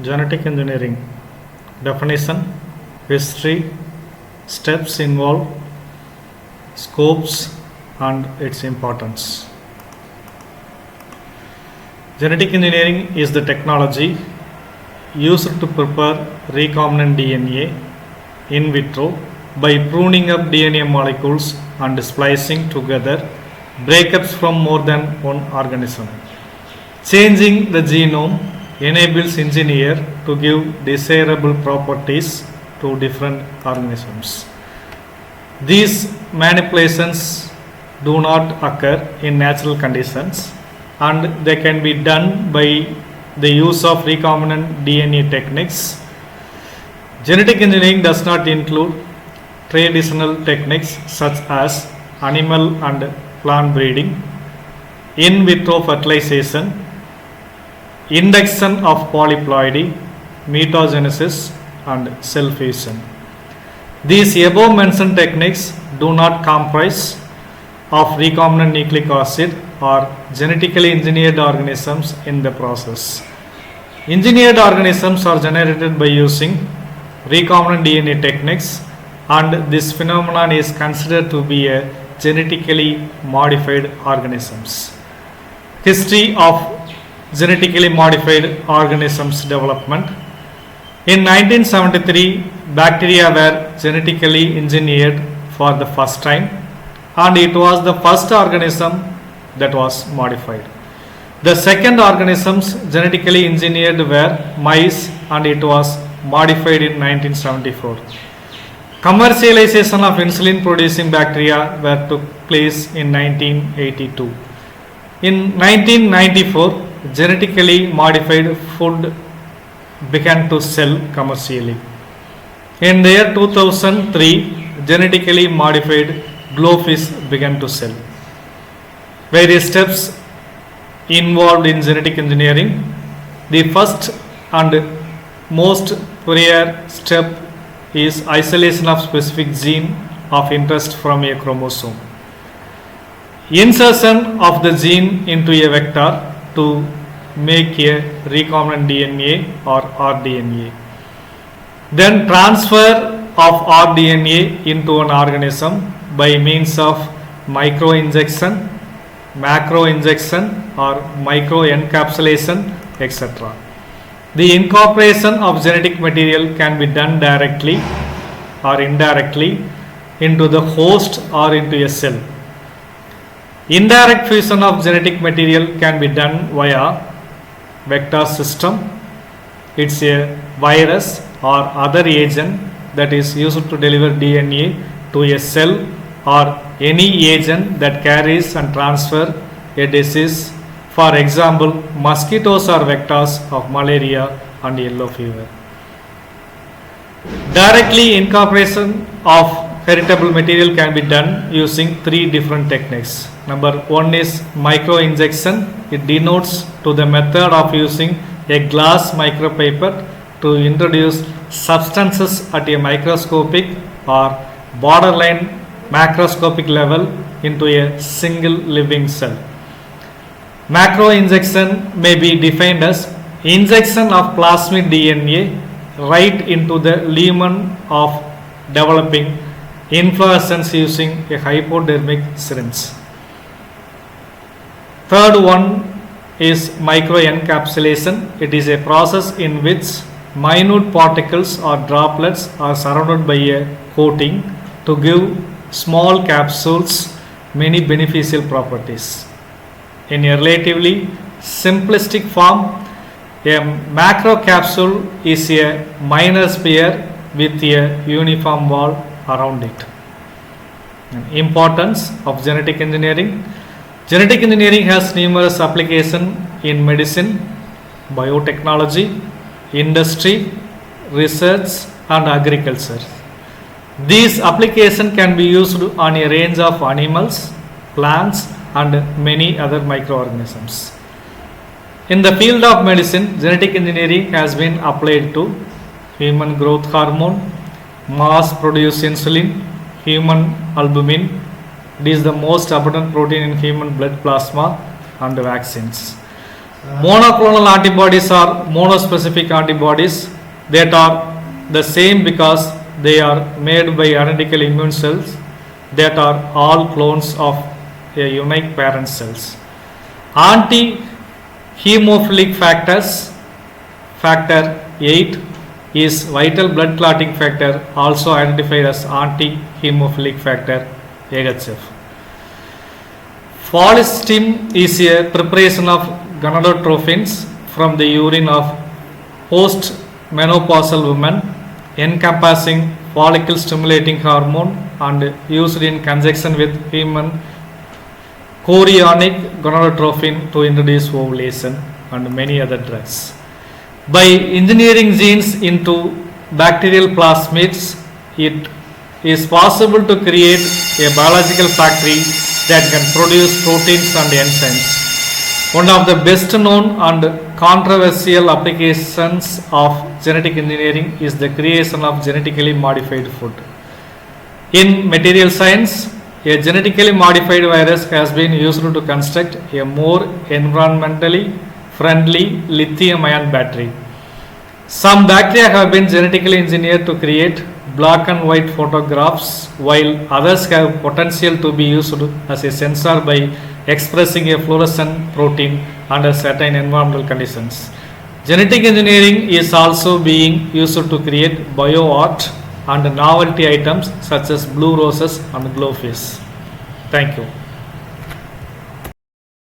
Genetic engineering definition, history, steps involved, scopes, and its importance. Genetic engineering is the technology used to prepare recombinant DNA in vitro by pruning up DNA molecules and splicing together breakups from more than one organism. Changing the genome enables engineer to give desirable properties to different organisms. These manipulations do not occur in natural conditions and they can be done by the use of recombinant DNA techniques. Genetic engineering does not include traditional techniques such as animal and plant breeding, in vitro fertilization, induction of polyploidy, mitogenesis, and cell fusion. These above mentioned techniques do not comprise of recombinant nucleic acid or genetically engineered organisms in the process. Engineered organisms are generated by using recombinant DNA techniques, and this phenomenon is considered to be a genetically modified organisms. History of genetically modified organisms development. In 1973, bacteria were genetically engineered for the first time, and it was the first organism that was modified. The second organisms genetically engineered were mice, and it was modified in 1974. Commercialization of insulin producing bacteria took place in 1982. In 1994, genetically modified food began to sell commercially. In the year 2003, genetically modified glowfish began to sell. Various steps involved in genetic engineering. The first and most prior step is isolation of specific gene of interest from a chromosome. Insertion of the gene into a vector to make a recombinant DNA or rDNA. Then transfer of rDNA into an organism by means of microinjection, macroinjection, or microencapsulation, etc. The incorporation of genetic material can be done directly or indirectly into the host or into a cell. Indirect fusion of genetic material can be done via vector system. It's a virus or other agent that is used to deliver DNA to a cell, or any agent that carries and transfer a disease. For example, mosquitoes are vectors of malaria and yellow fever. Directly incorporation of heritable material can be done using three different techniques. Number one is microinjection. It denotes to the method of using a glass micropipette to introduce substances at a microscopic or borderline macroscopic level into a single living cell. Macroinjection may be defined as injection of plasmid DNA right into the lumen of developing inflorescence using a hypodermic syringe. Third one is microencapsulation. It is a process in which minute particles or droplets are surrounded by a coating to give small capsules many beneficial properties. In a relatively simplistic form, a macro capsule is a minor sphere with a uniform wall around it. Importance of genetic engineering. Genetic engineering has numerous applications in medicine, biotechnology, industry, research, and agriculture. These applications can be used on a range of animals, plants, and many other microorganisms. In the field of medicine, genetic engineering has been applied to human growth hormone, mass-produced insulin, human albumin. It is the most abundant protein in human blood plasma, and vaccines. Monoclonal antibodies are monospecific antibodies that are the same because they are made by identical immune cells that are all clones of a unique parent cells. Anti-hemophilic factor 8 is vital blood clotting factor, also identified as anti-hemophilic factor AHF. Follistim is a preparation of gonadotrophins from the urine of post-menopausal women, encompassing follicle stimulating hormone and used in conjunction with human chorionic gonadotrophin to induce ovulation and many other drugs. By engineering genes into bacterial plasmids, it is possible to create a biological factory that can produce proteins and enzymes. One of the best known and controversial applications of genetic engineering is the creation of genetically modified food. In material science, a genetically modified virus has been used to construct a more environmentally friendly lithium-ion battery. Some bacteria have been genetically engineered to create black and white photographs, while others have potential to be used as a sensor by expressing a fluorescent protein under certain environmental conditions. Genetic engineering is also being used to create bioart and novelty items such as blue roses and glowfish. Thank you.